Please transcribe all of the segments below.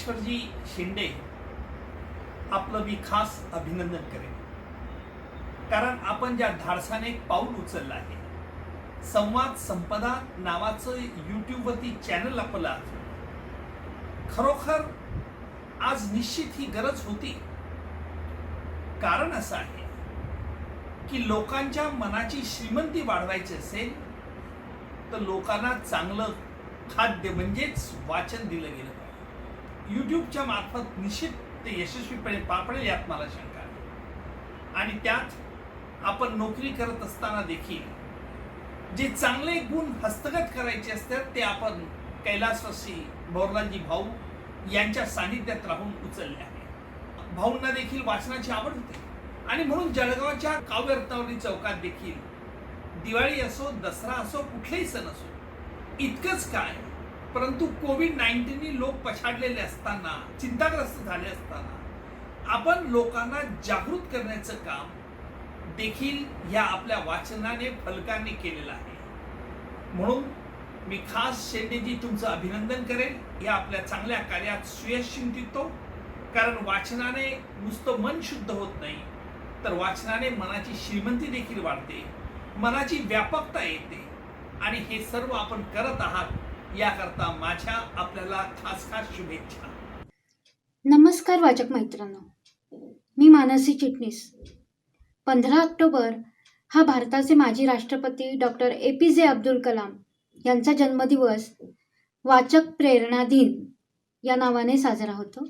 ज्ञानेश्वरजी शिंदे आपलं मी खास अभिनंदन करेन, कारण आपण ज्या धाडसाने एक पाऊल उचललं आहे. संवाद संपदा नावाचं यूट्यूबवरती चॅनल आपलं खरोखर आज निश्चित ही गरज होती. कारण असं आहे की लोकांच्या मनाची श्रीमंती वाढवायची असेल तर लोकांना चांगलं खाद्य म्हणजेच वाचन दिलं गेलं पाहिजे. यूट्यूबच्या मार्फत निश्चित ते यशस्वीपणे पार यात मला शंका आहे. आणि त्यात आपण नोकरी करत असताना देखील जे चांगले गुण हस्तगत करायचे असतात ते आपण कैलासवासी भवरलालजी भाऊ यांच्या सानिध्यात राहून उचलले आहे. भाऊंना देखील वाचनाची आवड होती आणि म्हणून जळगावच्या काव्यरत्नावली चौकात देखील दिवाळी असो, दसरा असो, कुठलेही सण असो, इतकंच काय परंतु कोविड-19 लोक पछाडलेले असताना, चिंताग्रस्त झाले असताना आपण लोकांना जागृत करण्याचं काम देखील या आपल्या वाचनाने फलकांनी केलेलं आहे. म्हणून मी खास शेंडेजी तुमचं अभिनंदन करेन या आपल्या चांगल्या कार्यात सुयश चिंतितो. कारण वाचनाने नुसतं मन शुद्ध होत नाही, तर वाचनाने मनाची श्रीमंती देखील वाढते, मनाची व्यापकता येते. आणि हे सर्व आपण करत आहात याकरता माझ्या आपल्याला खास खास शुभेच्छा. नमस्कार वाचक मैत्रांनो, मी मानसी चिटणीस. 15 ऑक्टोबर हा भारताचे माजी राष्ट्रपती डॉक्टर APJ अब्दुल कलाम यांचा जन्मदिवस वाचक प्रेरणा दिन या नावाने साजरा होतो.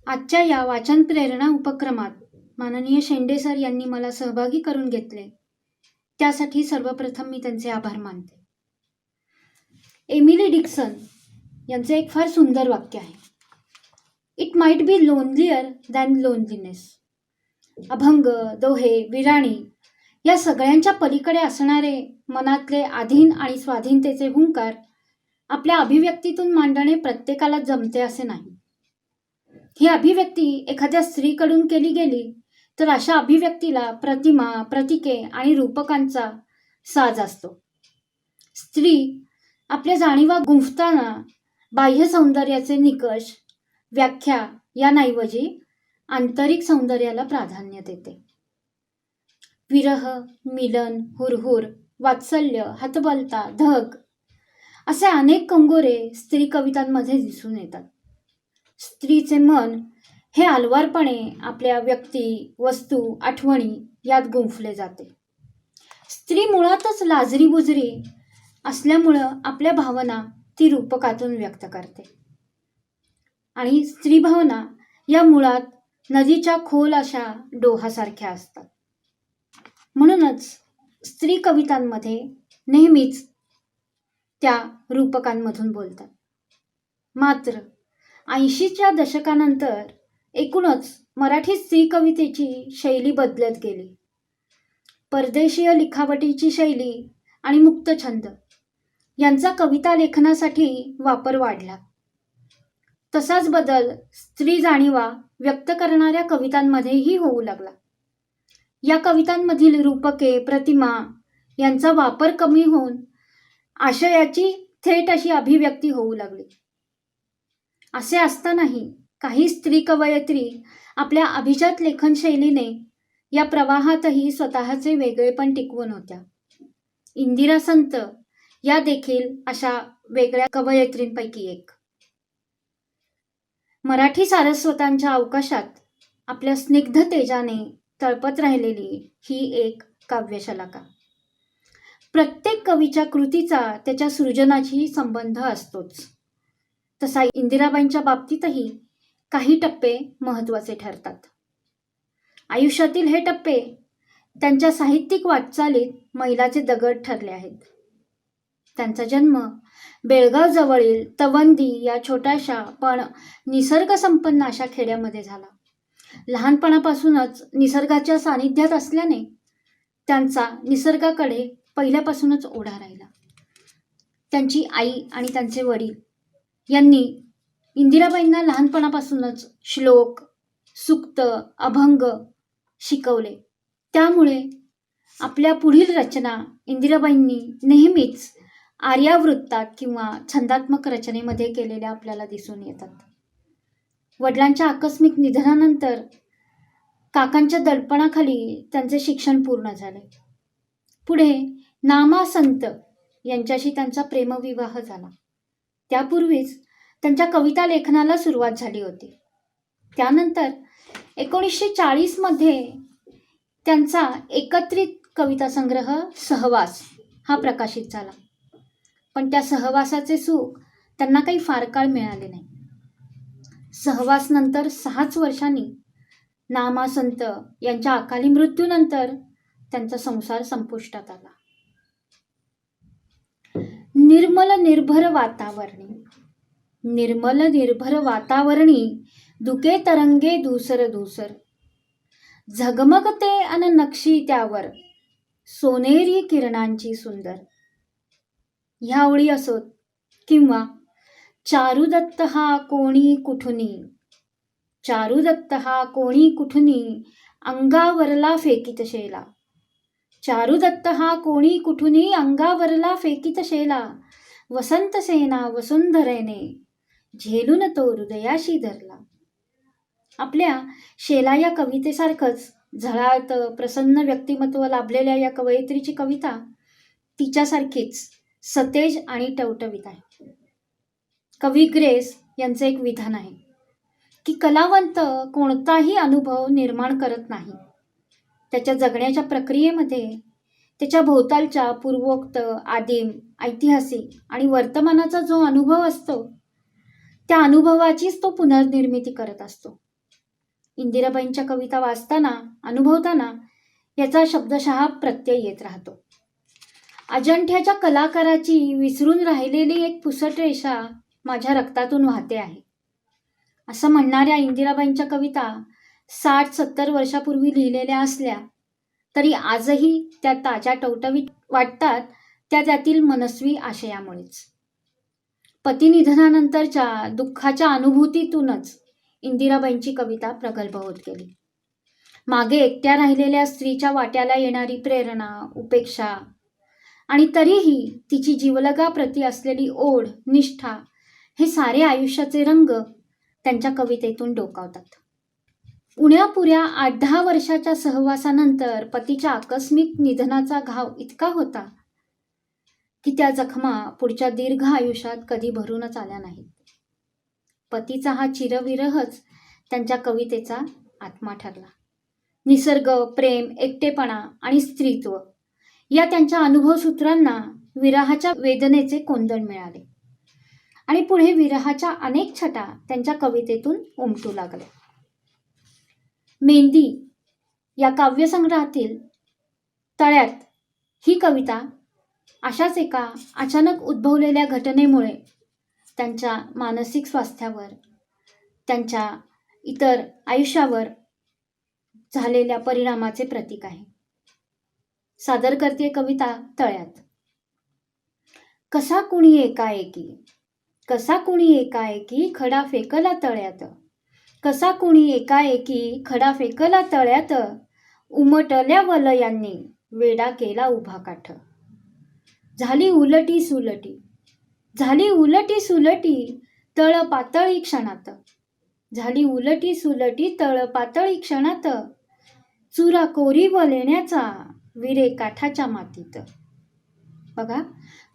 आजच्या या वाचन प्रेरणा उपक्रमात माननीय शेंडे सर यांनी मला सहभागी करून घेतले, त्यासाठी सर्वप्रथम मी त्यांचे आभार मानते. एमिली डिक्सन यांचे एक फार सुंदर वाक्य आहे. It might be lonelier than loneliness. अभंग, दोहे, विराणी या सगळ्यांच्या पलीकडे असणारे मनातले आधीन आणि स्वाधीनतेचे हुंकार आपल्या अभिव्यक्तीतून मांडणे प्रत्येकाला जमते असे नाही. ही अभिव्यक्ती एखाद्या स्त्रीकडून केली गेली तर अशा अभिव्यक्तीला प्रतिमा, प्रतीके आणि रूपकांचा साज असतो. स्त्री आपल्या जाणीवा गुंफताना बाह्य सौंदर्याचे निकष, व्याख्या यांऐवजी आंतरिक सौंदर्याला प्राधान्य देते. विरह, मिलन, हुरहुर, वात्सल्य, हतबलता, धग असे अनेक कंगोरे स्त्री कवितांमध्ये दिसून येतात. स्त्रीचे मन हे आलवारपणे आपल्या व्यक्ती, वस्तू, आठवणी यात गुंफले जाते. स्त्री मुळातच लाजरी-बुजरी असल्यामुळं आपल्या भावना ती रूपकातून व्यक्त करते. आणि स्त्री भावना या मुळात नदीच्या खोल अशा डोहासारख्या असतात. म्हणूनच स्त्री कवितांमध्ये नेहमीच त्या रूपकांमधून बोलतात. मात्र 80च्या दशकानंतर एकूणच मराठी स्त्री कवितेची शैली बदलत गेली. परदेशीय लिखावटीची शैली आणि मुक्तछंद यांचा कविता लेखनासाठी वापर वाढला. तसाच बदल स्त्री जाणीवा व्यक्त करणाऱ्या कवितांमध्येही होऊ लागला. या कवितांमधील रूपके, प्रतिमा यांचा वापर कमी होऊन आशयाची थेट अशी अभिव्यक्ती होऊ लागली. असे असतानाही काही स्त्री कवयित्री आपल्या अभिजात लेखन शैलीने या प्रवाहातही स्वतःचे वेगळेपण टिकवून होत्या. इंदिरा संत या देखील अशा वेगळ्या कवयित्रींपैकी एक. मराठी सारस्वतांच्या अवकाशात आपल्या स्निग्ध तेजाने तळपत राहिलेली ही एक काव्यशलाका. प्रत्येक कवीच्या कृतीचा त्याच्या सृजनाशी संबंध असतोच. तसा इंदिराबाईंच्या बाबतीतही काही टप्पे महत्त्वाचे ठरतात. आयुष्यातील हे टप्पे त्यांच्या साहित्यिक वाटचालीत मैलाचे दगड ठरले आहेत. त्यांचा जन्म बेळगाव जवळील तवंदी या छोट्याशा पण निसर्गसंपन्न अशा खेड्यामध्ये झाला. लहानपणापासूनच निसर्गाच्या सानिध्यात असल्याने त्यांचा निसर्गाकडे पहिल्यापासूनच ओढा राहिला. त्यांची आई आणि त्यांचे वडील यांनी इंदिराबाईंना लहानपणापासूनच श्लोक, सूक्त, अभंग शिकवले. त्यामुळे आपल्या पुढील रचना इंदिराबाईंनी नेहमीच आर्यावृत्तात किंवा छंदात्मक रचनेमध्ये केलेल्या आपल्याला दिसून येतात. वडिलांच्या आकस्मिक निधनानंतर काकांच्या दडपणाखाली त्यांचे शिक्षण पूर्ण झाले. पुढे नामा संत यांच्याशी त्यांचा प्रेमविवाह झाला. त्यापूर्वीच त्यांच्या कविता लेखनाला सुरुवात झाली होती. त्यानंतर 1940 मध्ये त्यांचा एकत्रित कविता संग्रह सहवास हा प्रकाशित झाला. पण त्या सहवासाचे सुख त्यांना काही फार काळ मिळाले नाही. सहवास नंतर 6 वर्षांनी नामा संत यांच्या अकाली मृत्यूनंतर त्यांचा संसार संपुष्टात आला. निर्मल निर्भर वातावरणी दुके तरंगे धूसर धूसर, झगमगते अन नक्षी त्यावर सोनेरी किरणांची सुंदर. ह्या ओळी असोत किंवा चारुदत्त हा कोणी कुठुनी अंगावरला फेकीत शेला. चारुदत्त हा कोणी कुठुनी अंगावरला फेकीत शेला, वसंत सेना वसुंधरेने झेलून तो हृदयाशी धरला. आपल्या शेला या कवितेसारखंच झळाळत प्रसन्न व्यक्तिमत्व लाभलेल्या या कवयित्रीची कविता तिच्यासारखीच सतेज आणि टवटवीत आहे. कवी ग्रेस यांचं एक विधान आहे की कलावंत कोणताही अनुभव निर्माण करत नाही. त्याच्या जगण्याच्या प्रक्रियेमध्ये त्याच्या भोवतालच्या पूर्वोक्त, आदिम, ऐतिहासिक आणि वर्तमानाचा जो अनुभव असतो त्या अनुभवाचीच तो पुनर्निर्मिती करत असतो. इंदिराबाईंच्या कविता वाचताना, अनुभवताना याचा शब्दशः प्रत्यय येत राहतो. अजंठ्याच्या कलाकाराची विसरून राहिलेली एक पुसट रेषा माझ्या रक्तातून वाहते आहे असं म्हणणाऱ्या इंदिराबाईंच्या कविता 60-70 वर्षापूर्वी लिहिलेल्या असल्या तरी आजही त्या ताज्या टवटवीत वाटतात, त्यातील मनस्वी आशयामुळेच. पती निधनानंतरच्या दुःखाच्या अनुभूतीतूनच इंदिराबाईंची कविता प्रगल्भ होत गेली. मागे एकट्या राहिलेल्या स्त्रीच्या वाट्याला येणारी प्रेरणा, उपेक्षा आणि तरीही तिची जीवलगाप्रती असलेली ओढ, निष्ठा हे सारे आयुष्याचे रंग त्यांच्या कवितेतून डोकावतात. उण्यापुऱ्या 8-10 वर्षाच्या सहवासानंतर पतीच्या आकस्मिक निधनाचा घाव इतका होता की त्या जखमा पुढच्या दीर्घ आयुष्यात कधी भरूनच आल्या नाहीत. पतीचा हा चिरविरहच त्यांच्या कवितेचा आत्मा ठरला. निसर्ग, प्रेम, एकटेपणा आणि स्त्रीत्व या त्यांच्या अनुभवसूत्रांना विरहाच्या वेदनेचे कोंदण मिळाले आणि पुढे विरहाच्या अनेक छटा त्यांच्या कवितेतून उमटू लागल्या. मेंदी या काव्यसंग्रहातील तळ्यात ही कविता अशाच एका अचानक उद्भवलेल्या घटनेमुळे त्यांच्या मानसिक स्वास्थ्यावर, त्यांच्या इतर आयुष्यावर झालेल्या परिणामाचे प्रतीक आहे. सादर करते कविता तळ्यात. कसा कुणी एकाएकी खडा फेकला तळ्यात, कसा कुणी एकाएकी खडा फेकला तळ्यात, उमटल्या वलयांनी वेडा केला उभा काठ. झाली उलटी सुलटी तळ पातळी क्षणात, झाली उलटी सुलटी तळ पातळी क्षणात, चुरा कोरी व लेण्याचा विरे काठाच्या मातीत. बघा,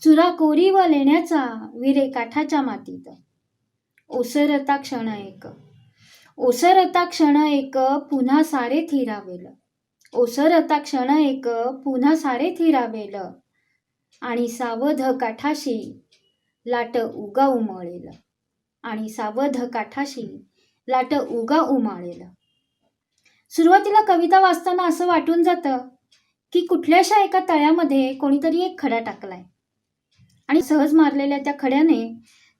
चुरा कोरी व लेण्याचा विरे काठाच्या मातीत. ओसरता क्षण एक पुन्हा सारे थिरावेल, ओसरता क्षण एक पुन्हा सारे थिरावेल, आणि सावध काठाशी लाट उगा उमळेल, आणि सावध काठाशी लाट उगा उमाळेल. सुरुवातीला कविता वाचताना असं वाटून जातं की कुठल्याशा एका तळ्यामध्ये कोणीतरी एक खडा टाकलाय आणि सहज मारलेल्या त्या खड्याने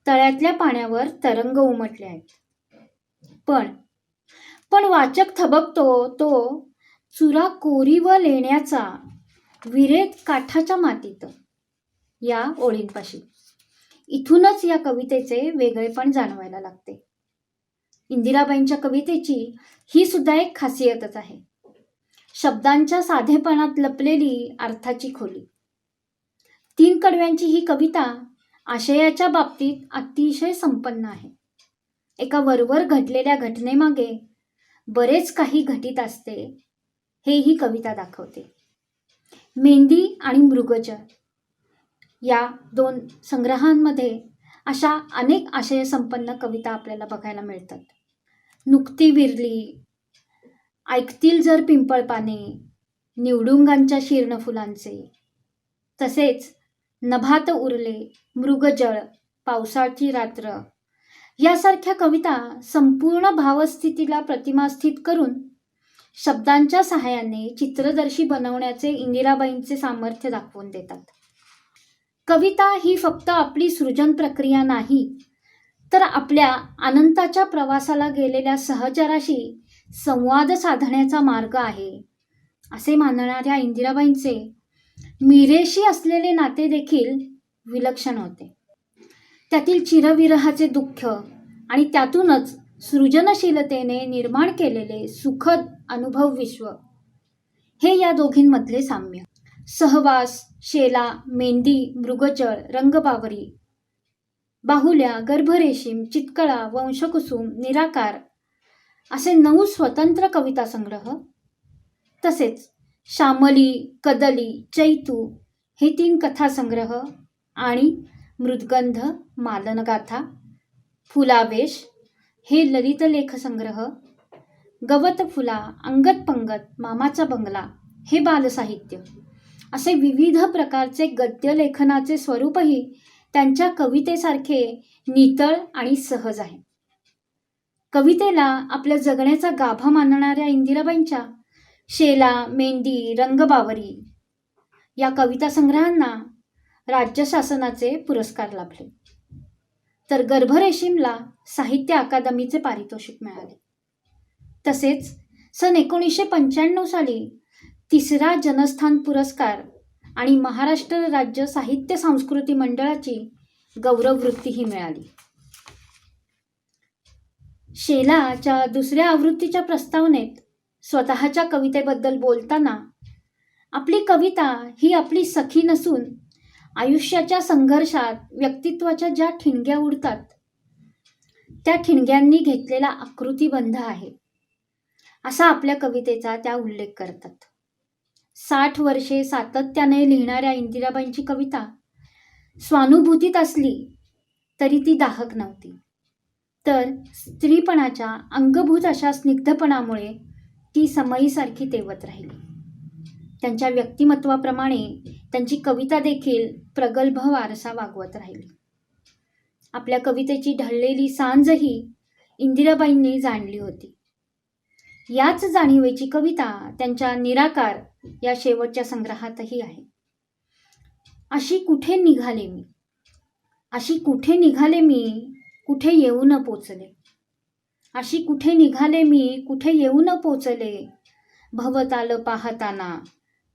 तळ्यातल्या पाण्यावर तरंग उमटले आहेत. पण वाचक थबकतो तो चुरा कोरी व लेण्याचा विरेत काठाच्या मातीत या ओळींपाशी. इथूनच या कवितेचे वेगळेपण जाणवायला लागते. इंदिराबाईंच्या कवितेची ही सुद्धा एक खासियतच आहे. शब्दांच्या साधेपणात लपलेली अर्थाची खोली. 3 कडव्यांची ही कविता आशयाच्या बाबतीत अतिशय संपन्न आहे. एका वरवर घडलेल्या घटनेमागे बरेच काही घटित असते हे ही कविता दाखवते. मेंदी आणि मृगजळ या 2 संग्रहांमध्ये अशा अनेक आशयसंपन्न कविता आपल्याला बघायला मिळतात. नुकती विरली, ऐकतील जर पिंपळपाने, निवडुंगांच्या शीर्ण फुलांचे, तसेच नभात उरले, मृगजळ, पावसाची रात्र यासारख्या कविता संपूर्ण भावस्थितीला प्रतिमास्थित करून शब्दांच्या सहाय्याने चित्रदर्शी बनवण्याचे इंदिराबाईंचे सामर्थ्य दाखवून देतात. कविता ही फक्त आपली सृजन प्रक्रिया नाही, तर आपल्या अनंताच्या प्रवासाला गेलेल्या सहचराशी संवाद साधण्याचा मार्ग आहे, असे मानणाऱ्या इंदिराबाईंचे मीरेशी असलेले नाते देखील विलक्षण होते. त्यातील चिरविरहाचे दुःख आणि त्यातूनच सृजनशीलतेने निर्माण केलेले सुखद अनुभव विश्व हे या दोघींमधले साम्य. सहवास, शेला, मेंदी, मृगजळ, रंगबावरी, बाहुल्या, गर्भरेशीम, चितकळा, वंशकुसुम, निराकार असे 9 स्वतंत्र कविता संग्रह, तसेच श्यामली, कदली, चैतू हे 3 कथासंग्रह आणि मृद्गंध, मालनगाथा, फुलावेश हे ललित लेख संग्रह, गवत फुला, अंगत पंगत, मामाचा बंगला हे बालसाहित्य असे विविध प्रकारचे गद्य लेखनाचे स्वरूपही त्यांच्या कवितेसारखे नितळ आणि सहज आहे. कवितेला आपल्या जगण्याचा गाभा मानणाऱ्या इंदिराबाईंच्या शेला, मेंदी, रंगबावरी या कविता संग्रहांना राज्य शासनाचे पुरस्कार लाभले, तर गर्भरेशीमला साहित्य अकादमीचे पारितोषिक मिळाले. तसेच सन 1995 साली 3रा जनस्थान पुरस्कार आणि महाराष्ट्र राज्य साहित्य संस्कृती मंडळाची गौरववृत्तीही मिळाली. शेलाच्या 2ऱ्या आवृत्तीच्या प्रस्तावनेत स्वतःच्या कवितेबद्दल बोलताना आपली कविता ही आपली सखी नसून आयुष्याच्या संघर्षात व्यक्तित्वाच्या ज्या ठिणग्या उडतात त्या ठिणग्यांनी घेतलेला आकृतीबंध आहे, असा आपल्या कवितेचा त्या उल्लेख करतात. 60 वर्षे सातत्याने लिहिणाऱ्या इंदिराबाईंची कविता स्वानुभूतीत असली तरी ती दाहक नव्हती, तर स्त्रीपणाच्या अंगभूत अशा स्निग्धपणामुळे ती समयीसारखी तेवत राहिली. त्यांच्या व्यक्तिमत्वाप्रमाणे त्यांची कविता देखील प्रगल्भ वारसा वागवत राहिली. आपल्या कवितेची ढळलेली सांजही इंदिराबाईंनी जाणली होती. याच जाणीवेची कविता त्यांच्या निराकार या शेवटच्या संग्रहातही आहे. अशी कुठे निघाले मी, अशी कुठे निघाले मी, कुठे येऊन पोचले, अशी कुठे निघाले मी, कुठे येऊन पोचले, भवताल पाहताना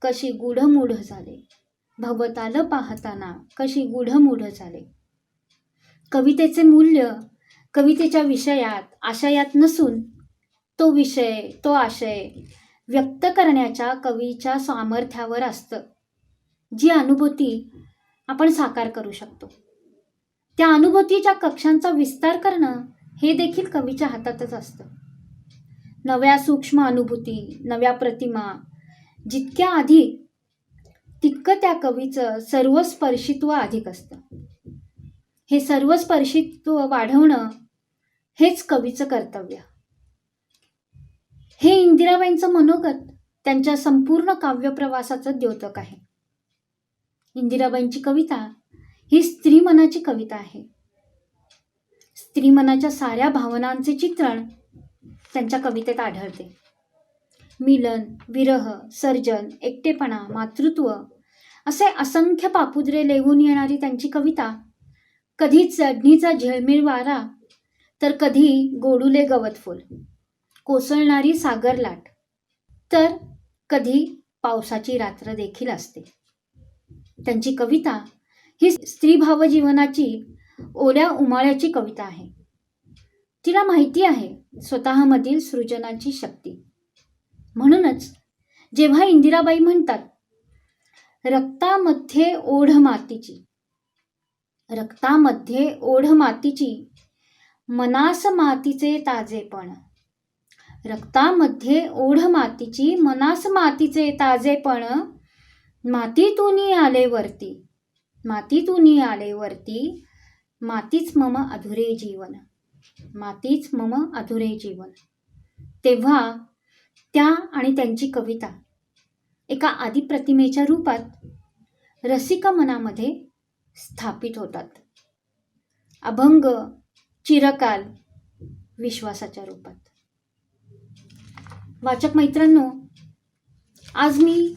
कशी गूढमूढ झाले, भवताल पाहताना कशी गूढमूढ झाले. कवितेचे मूल्य कवितेच्या विषयात आशयात नसून तो विषय, तो आशय व्यक्त करण्याच्या कवीच्या सामर्थ्यावर असतं. जी अनुभूती आपण साकार करू शकतो, त्या अनुभूतीच्या कक्षांचा विस्तार करणं हे देखील कवीच्या हातातच असतं. नव्या सूक्ष्म अनुभूती, नव्या प्रतिमा जितक्या अधिक तितकं त्या कवीचं सर्वस्पर्शित्व अधिक असतं. हे सर्वस्पर्शित्व वाढवणं हेच कवीचं कर्तव्य. हे इंदिराबाईंचं मनोगत त्यांच्या संपूर्ण काव्यप्रवासाचं द्योतक आहे. इंदिराबाईंची कविता ही स्त्रीमनाची कविता आहे. स्त्रीमनाच्या साऱ्या भावनांचे चित्रण त्यांच्या कवितेत आढळते. मिलन, विरह, सर्जन, एकटेपणा, मातृत्व असे असंख्य पापुद्रे लेवून येणारी त्यांची कविता कधी चढणीचा झिळमिळ वारा, तर कधी गोडुले गवतफुल, कोसळणारी सागर लाट, तर कधी पावसाची रात्र देखील असते. त्यांची कविता ही स्त्रीभाव जीवनाची ओल्या उमाळ्याची कविता आहे. तिला माहिती आहे स्वतःमधील सृजनाची शक्ती. म्हणूनच जेव्हा इंदिराबाई म्हणतात, रक्तामध्ये ओढ मातीची, रक्तामध्ये ओढ मातीची, मनास मातीचे ताजेपण. रक्तामध्ये ओढ मातीची, मनास मातीचे ताजेपण. मातीतून आले वरती, मातीतून आले वरती. मातीच मम अधुरे जीवन, मातीच मम अधुरे जीवन. तेव्हा त्या आणि त्यांची कविता एका आदिप्रतिमेच्या रूपात रसिक मनामध्ये स्थापित होतात. अभंग चिरकाल विश्वासाच्या रूपात. वाचक मैत्रांनो, आज मी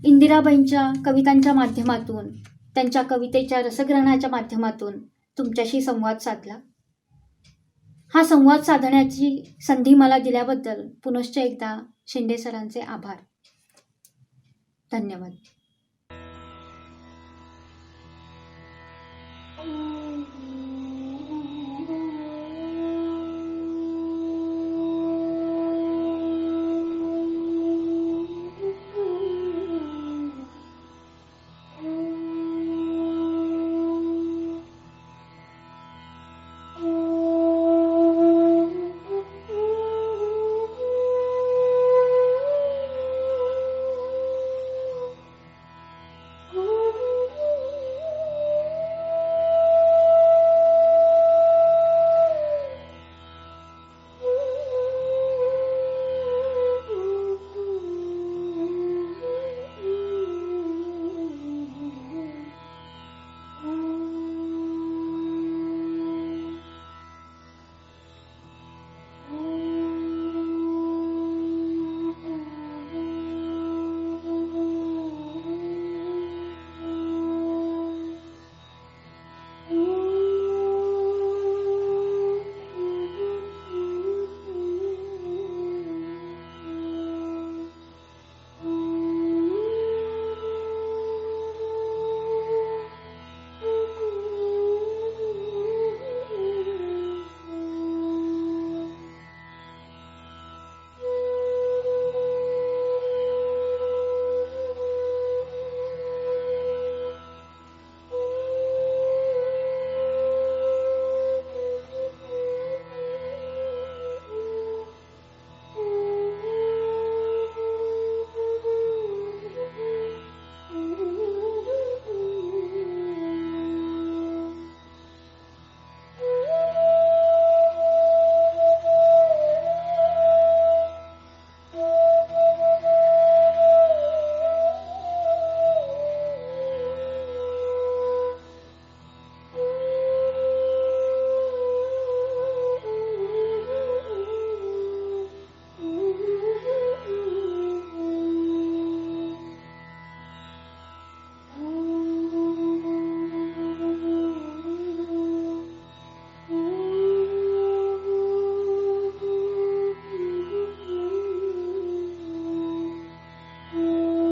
इंदिराबाईंच्या कवितांच्या माध्यमातून, त्यांच्या कवितेच्या रसग्रहणाच्या माध्यमातून तुमच्याशी संवाद साधला. हा संवाद साधण्याची संधी मला दिल्याबद्दल पुनश्च एकदा शिंदे सरांचे आभार. धन्यवाद.